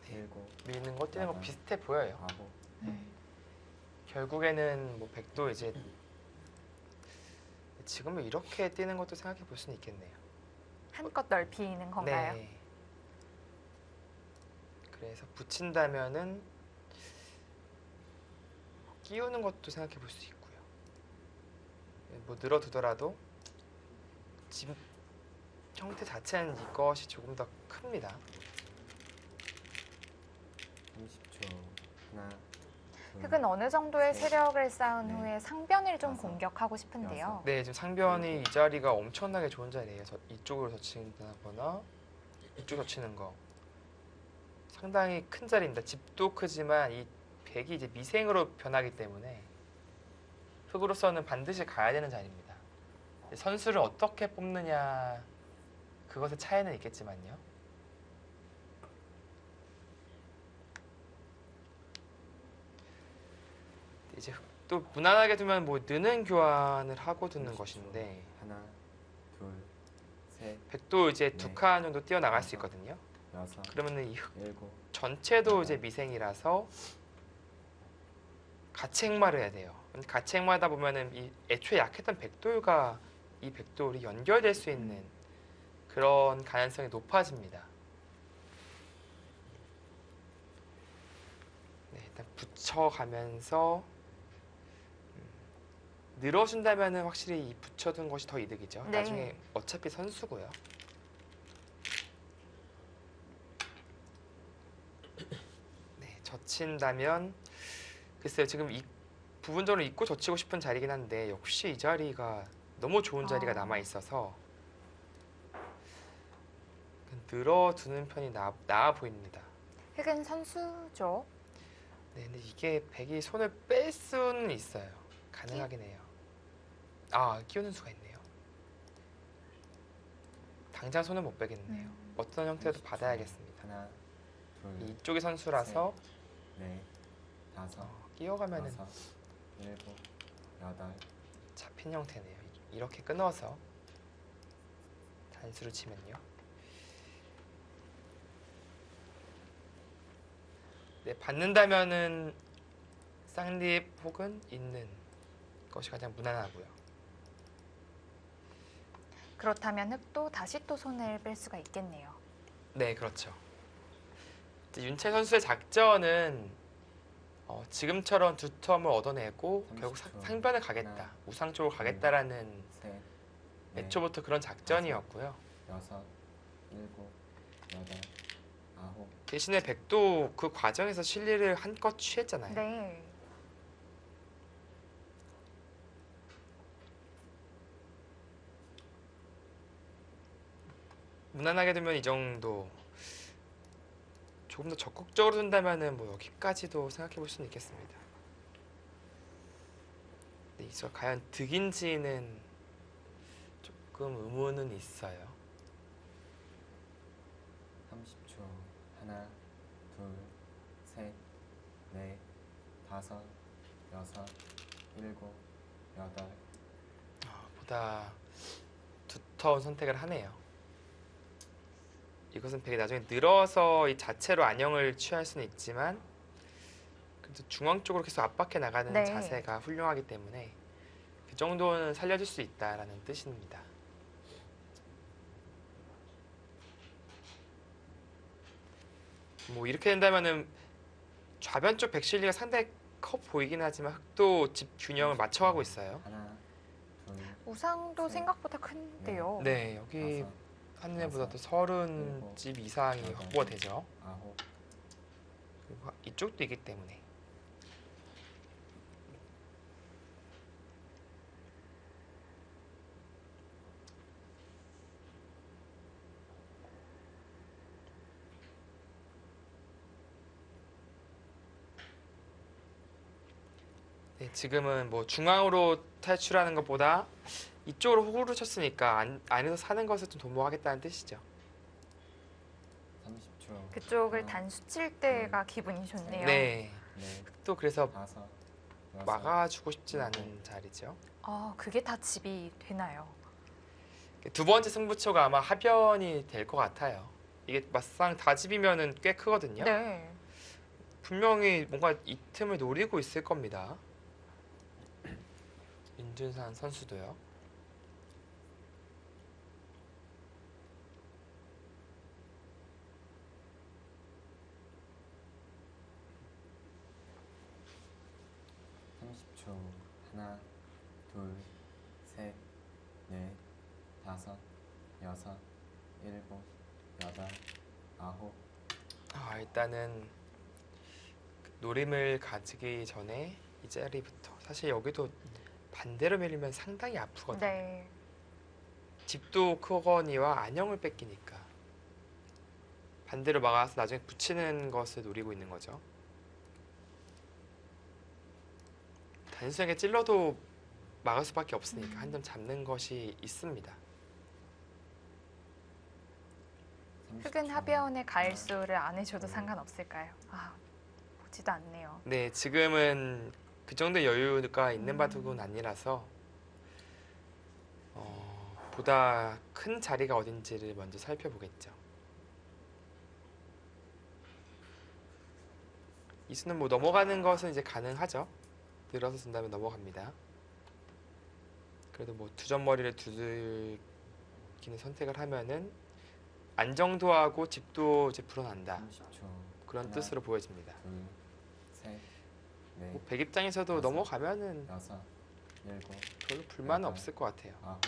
일곱, 밀는 거 뛰는 거 여덟, 비슷해 보여요. 아홉, 결국에는 뭐 백도 이제 지금은 이렇게 뛰는 것도 생각해 볼 수는 있겠네요. 한껏 넓히는 건가요? 네. 그래서 붙인다면은 끼우는 것도 생각해 볼 수 있고요. 뭐 늘어두더라도 집 형태 자체는 이것이 조금 더 큽니다. 30초. 하나, 둘, 흑은 어느 정도의 셋, 세력을 쌓은 넷, 후에 상변을 좀 다섯, 공격하고 싶은데요. 네, 지금 상변이 이 자리가 엄청나게 좋은 자리예요. 이쪽으로 젖힌다거나 이쪽 젖히는 거 상당히 큰 자리입니다. 집도 크지만 이 백이 이제 미생으로 변하기 때문에 흑으로서는 반드시 가야 되는 자리입니다. 선수를 어떻게 뽑느냐 그것의 차이는 있겠지만요. 이제 또 무난하게 두면 뭐 느는 교환을 하고 두는 30초. 것인데 하나, 둘, 셋, 백도 이제 네. 두 칸 정도 뛰어나갈 수 있거든요. 여섯, 그러면은 이 흑 일곱, 전체도 이제 미생이라서 같이 행마를 해야 돼요. 근데 같이 행마하다 보면은 이 애초에 약했던 백돌과 이 백돌이 연결될 수 있는 그런 가능성이 높아집니다. 네, 일단 붙여가면서 늘어준다면은 확실히 이 붙여둔 것이 더 이득이죠. 네. 나중에 어차피 선수고요. 네, 젖힌다면 글쎄요. 지금 부분적으로 입고 젖히고 싶은 자리긴 한데 역시 이 자리가 너무 좋은 자리가 남아 있어서 늘어두는 편이 나아 보입니다. 흑은 선수죠. 네, 근데 이게 백이 손을 뺄 수는 있어요. 가능하긴 해요. 아, 끼우는 수가 있네요. 당장 손을 못 빼겠네요. 어떤 형태로도 30초. 받아야겠습니다. 하나, 둘, 이쪽이 선수라서 넷, 다섯, 끼워가면은 여섯, 일곱, 여덟, 잡힌 형태네요. 이렇게 끊어서 단수를 치면요. 네, 받는다면은 쌍립 혹은 있는 것이 가장 무난하고요. 그렇다면 흑도 다시 또 손을 뺄 수가 있겠네요. 네, 그렇죠. 이제 윤채 선수의 작전은 지금처럼 두 텀을 얻어내고 30초. 결국 상변을 가겠다, 하나, 우상 쪽으로 가겠다라는 셋, 넷, 애초부터 그런 작전이었고요. 여섯, 일곱, 여덟, 아홉, 대신에 백도 그 과정에서 실리를 한껏 취했잖아요. 네. 무난하게 두면 이 정도. 조금 더 적극적으로 둔다면은 뭐 여기까지도 생각해 볼 수는 있겠습니다. 근데 이거 과연 득인지는 조금 의문은 있어요. 30초. 하나, 둘, 셋, 넷, 다섯, 여섯, 일곱, 여덟, 보다 두터운 선택을 하네요. 이것은 백이 나중에 늘어서 이 자체로 안형을 취할 수는 있지만 그래도 중앙 쪽으로 계속 압박해 나가는 네. 자세가 훌륭하기 때문에 그 정도는 살려줄 수 있다라는 뜻입니다. 뭐 이렇게 된다면은 좌변 쪽 백실리가 상당히 커 보이긴 하지만 흑도 집 균형을 맞춰가고 있어요. 하나, 둘, 우상도 셋, 생각보다 큰데요. 네, 여기 다섯, 하는 애보다도 30집 이상이 확보가 되죠. 아홉, 그리고 이쪽도 있기 때문에. 네, 지금은 뭐 중앙으로 탈출하는 것보다 이쪽으로 호구를 쳤으니까 안에서 사는 것을 좀 도모하겠다는 뜻이죠. 30초. 그쪽을 단수 칠 때가 기분이 좋네요. 네. 네, 또 그래서 다섯, 여섯, 막아주고 싶진 않은 자리죠. 그게 다 집이 되나요? 두 번째 승부처가 아마 하변이 될 것 같아요. 이게 막상 다 집이면은 꽤 크거든요. 네. 분명히 뭔가 이 틈을 노리고 있을 겁니다. 윤준산 선수도요. 하나, 둘, 셋, 넷, 다섯, 여섯, 일곱, 여덟, 아홉. 일단은 노림을 가지기 전에 이 자리부터 사실 여기도 반대로 밀리면 상당히 아프거든요. 네. 집도 크거니와 안형을 뺏기니까 반대로 막아서 나중에 붙이는 것을 노리고 있는 거죠. 단순하게 찔러도 막을 수밖에 없으니까 한 점 잡는 것이 있습니다. 흑은 하변의 가일수를 안 해줘도 상관없을까요? 보지도 않네요. 네, 지금은 그 정도의 여유가 있는 바둑은 아니라서 보다 큰 자리가 어딘지를 먼저 살펴보겠죠. 이 수는 뭐 넘어가는 것은 이제 가능하죠. 늘어서 쓴다면 넘어갑니다. 그래도 뭐 두점머리를 두들기는 선택을 하면은 안정도하고 집도 이제 불어난다. 30초. 그런 하나, 뜻으로 보여집니다. 둘, 셋, 넷, 뭐 백 입장에서도 다섯, 넘어가면은 여섯, 일곱, 별로 불만은 여덟, 없을 것 같아요. 아홉.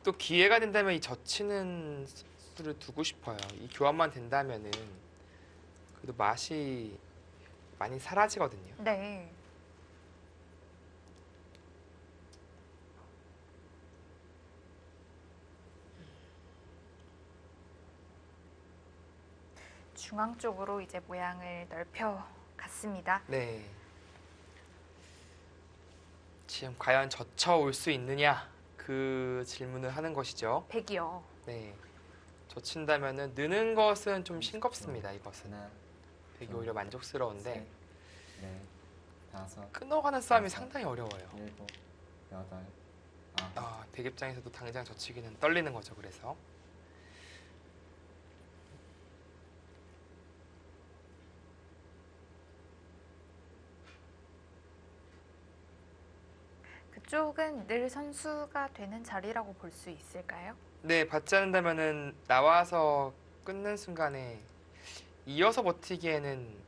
또 기회가 된다면 이 젖히는 수를 두고 싶어요. 이 교환만 된다면은 그래도 맛이 많이 사라지거든요. 네. 중앙 쪽으로 이제 모양을 넓혀 갔습니다. 네. 지금 과연 젖혀 올 수 있느냐 그 질문을 하는 것이죠. 백이요. 네. 젖힌다면은 느는 것은 좀 싱겁습니다. 이것은 하나, 되게 오히려 만족스러운데 셋, 넷, 다섯, 끊어가는 싸움이 다섯. 상당히 어려워요. 일곱, 여덟, 아홉. 백 입장에서도 당장 젖히기는 떨리는 거죠. 그래서 그쪽은 늘 선수가 되는 자리라고 볼 수 있을까요? 네, 받지 않는다면은 나와서 끊는 순간에 이어서 버티기에는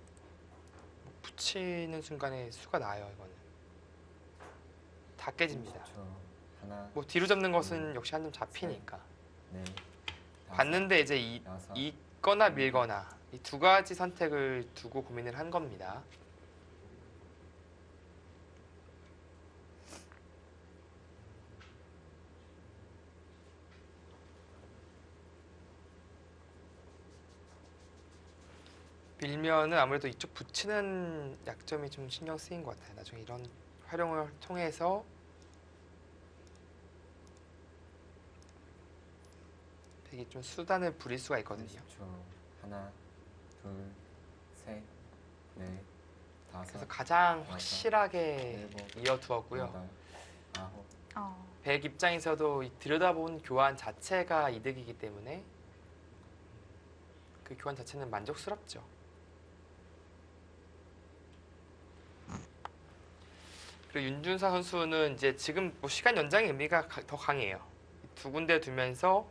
붙이는 순간에 수가 나요. 이거는 다 깨집니다. 30초. 하나, 뭐 뒤로 잡는 것은 역시 한 점 잡히니까 넷, 다섯, 받는데 이제 여섯, 있거나 밀거나 이 두 가지 선택을 두고 고민을 한 겁니다. 밀면은 아무래도 이쪽 붙이는 약점이 좀 신경 쓰인 것 같아요. 나중에 이런 활용을 통해서 되게 좀 수단을 부릴 수가 있거든요. 30초. 하나, 둘, 셋, 넷, 다섯, 그래서 가장 여섯, 확실하게 일곱, 이어두었고요. 여덟, 아홉. 백 입장에서도 이 들여다본 교환 자체가 이득이기 때문에 그 교환 자체는 만족스럽죠. 그리고 윤준사 선수는 이제 지금 뭐 시간 연장의 의미가 더 강해요. 두 군데 두면서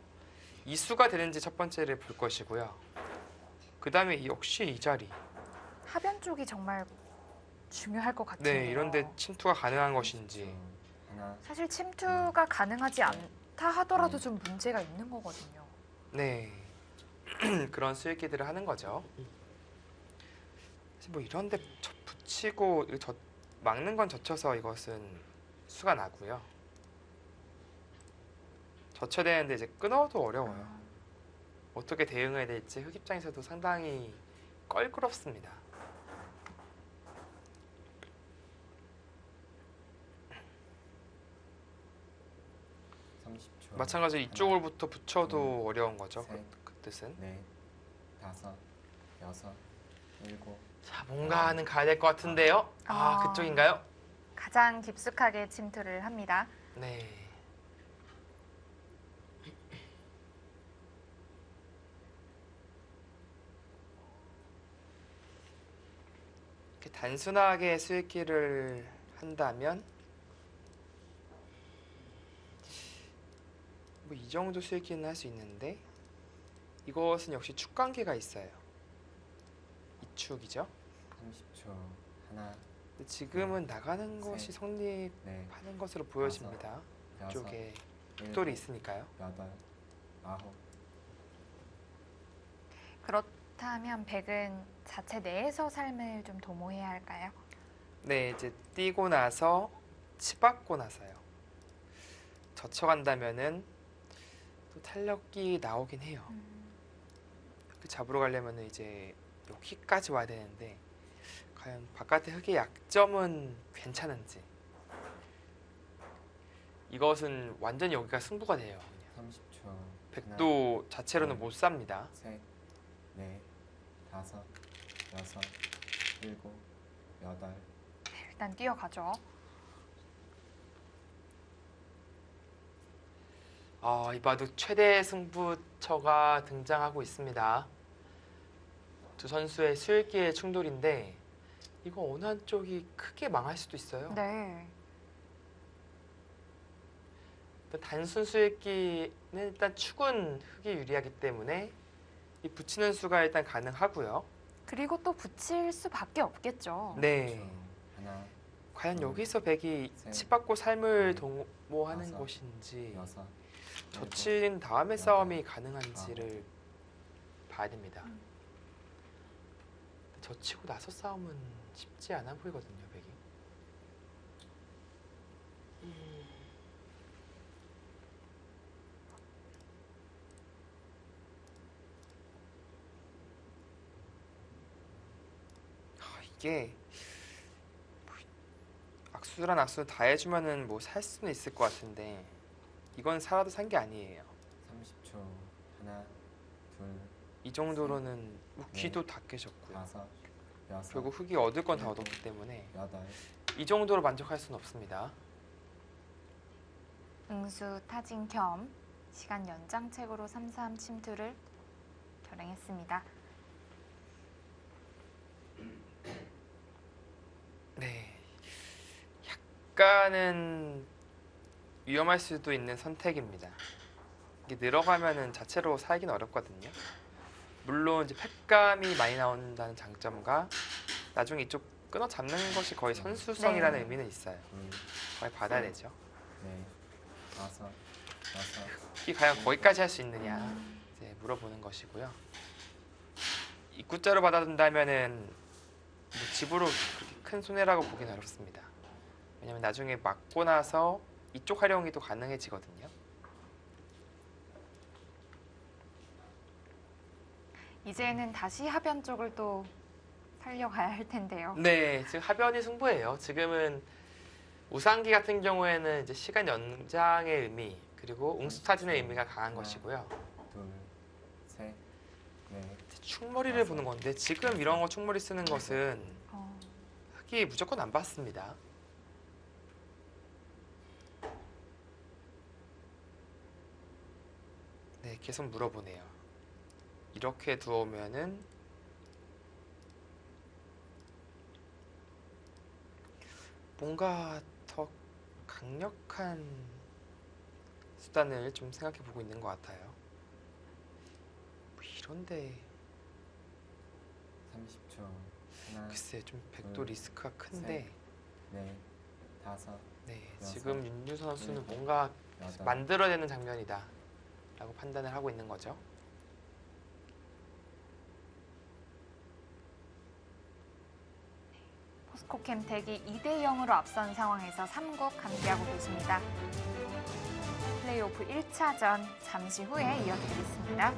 이수가 되는지 첫 번째를 볼 것이고요. 그 다음에 역시 이 자리. 하변 쪽이 정말 중요할 것 같은데요. 네, 이런데 침투가 가능한 것인지. 하나, 사실 침투가 가능하지 않다 하더라도 좀 문제가 있는 거거든요. 네, 그런 수익기들을 하는 거죠. 사실 뭐 이런데 붙이고 막는 건 젖혀서 이것은 수가 나고요. 젖혀야 되는데 이제 끊어도 어려워요. 어떻게 대응해야 될지 흑 입장에서도 상당히 껄끄럽습니다. 30초. 마찬가지로 이쪽으로부터 붙여도 어려운 거죠. 셋, 그 뜻은. 넷, 다섯, 여섯, 일곱. 자, 뭔가는 가야 될 것 같은데요. 아, 아. 그쪽인가요? 가장 깊숙하게 침투를 합니다. 네. 이렇게 단순하게 수익기를 한다면 뭐 이 정도 수익기는 할 수 있는데 이것은 역시 축 관계가 있어요. 이 축이죠. 30초. 하나, 근데 지금은 나가는 것이 셋, 성립하는 넷, 것으로 보여집니다. 여섯, 이쪽에 일곱, 흑돌이 있으니까요. 여덟, 아홉. 그렇다면 백은 자체 내에서 삶을 좀 도모해야 할까요? 네, 이제 뛰고 나서 치받고 나서요. 젖혀간다면은 또 탄력이 나오긴 해요. 그 잡으러 가려면은 이제 여기까지 와야 되는데 과연 바깥의 흑의 약점은 괜찮은지. 이것은 완전히 여기가 승부가 돼요. 그냥. 30초. 백도 자체로는 못 삽니다. 셋, 넷, 다섯, 여섯, 일곱, 여덟. 일단 뛰어가죠. 이바둑 최대 승부처가 등장하고 있습니다. 두 선수의 수일기의 충돌인데 이거 어느 한쪽이 크게 망할 수도 있어요. 네. 단순 수일기는 일단 축은 흑이 유리하기 때문에 이 붙이는 수가 일단 가능하고요. 그리고 또 붙일 수밖에 없겠죠. 네. 하나, 과연 둘, 여기서 백이 셋, 치받고 삶을 넷, 도모하는 다섯, 것인지 여섯, 젖힌 다음에 여덟, 싸움이 가능한지를 봐야 됩니다. 젖히고 나서 싸움은 쉽지 않아 보이거든요, 백이. 이게 악수랑 악수 다 해주면은 뭐 살 수는 있을 것 같은데 이건 살아도 산 게 아니에요. 30초. 하나, 둘, 이 정도로는 귀도 다 깨졌고요. 다섯, 여섯, 결국 흑이 얻을 건 다 얻었기 때문에 여덟. 이 정도로 만족할 수는 없습니다. 응수 타진 겸 시간 연장책으로 3-3 침투를 결행했습니다. 네, 약간은 위험할 수도 있는 선택입니다. 이게 늘어가면은 자체로 살긴 어렵거든요. 물론 이제 팩감이 많이 나온다는 장점과 나중에 이쪽 끊어 잡는 것이 거의 선수성이라는 네. 의미는 있어요. 둘, 거의 받아야 되죠. 넷, 다섯, 여섯. 이 과연 거기까지 할 수 있느냐 이제 물어보는 것이고요. 입구자로 받아둔다면은 뭐 집으로 그렇게 큰 손해라고 보기는 어렵습니다. 왜냐면 나중에 맞고 나서 이쪽 활용이 또 가능해지거든요. 이제는 다시 하변 쪽을 또 살려가야 할 텐데요. 네, 지금 하변이 승부예요. 지금은 우상기 같은 경우에는 이제 시간 연장의 의미 그리고 응수타진의 의미가 강한 것이고요. 둘, 셋, 넷. 충머리를 보는 건데 지금 이런 거 충머리 쓰는 것은 어, 흑이 무조건 안 받습니다. 네, 계속 물어보네요. 이렇게 두어오면은 뭔가 더 강력한 수단을 좀 생각해 보고 있는 것 같아요. 뭐 이런데 30초. 하나, 글쎄 좀 백도 리스크가 큰데 넷, 다섯, 네, 여섯, 지금 윤유 선수는 일곱, 뭔가 여덟, 만들어내는 장면이다 라고 판단을 하고 있는 거죠. 포스코 캠텍이 2대 0으로 앞선 상황에서 3국 함께하고 계십니다. 플레이오프 1차전 잠시 후에 이어드리겠습니다.